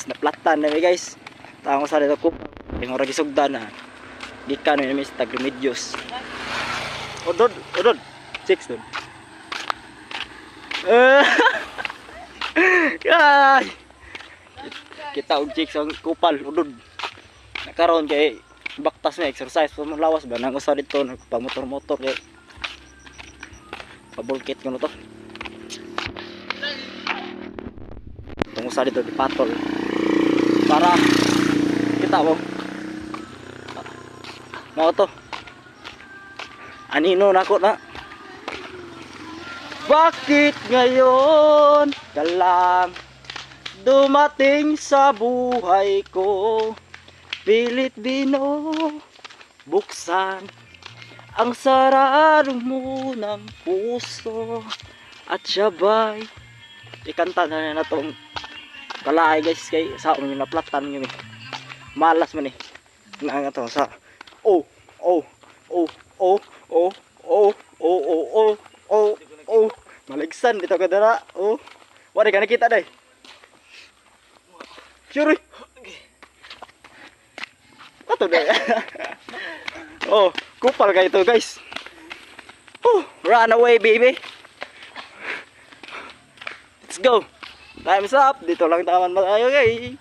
guys, naplatan na guys. Tama sa dito ko. Yung ora gisugdan na. Gikan ni Mr. Remedios. Odod. Chicks dun. Ay. Kita og chicks ang kupal udod. Nakaroon kay baktas na exercise pa mo lawas ba nang usa dito nagpamotor-motor kay pabulkit kuno to. Tung usa dito di patol. Para kita mo. Mao to. Anino nako na. Bakit ngayon ka lang dumating sa buhay ko? Pilit binubuksan ang sarado mo ng puso at sabay ikanta na na tong kalaay guys kay sa yung naplatan yun eh. Malas man eh nga to sa oh maligsan dito ka dara oh wala ka nakita day sure ato day oh kupal kayo to guys oh run away baby let's go time's up dito lang taman tayo guys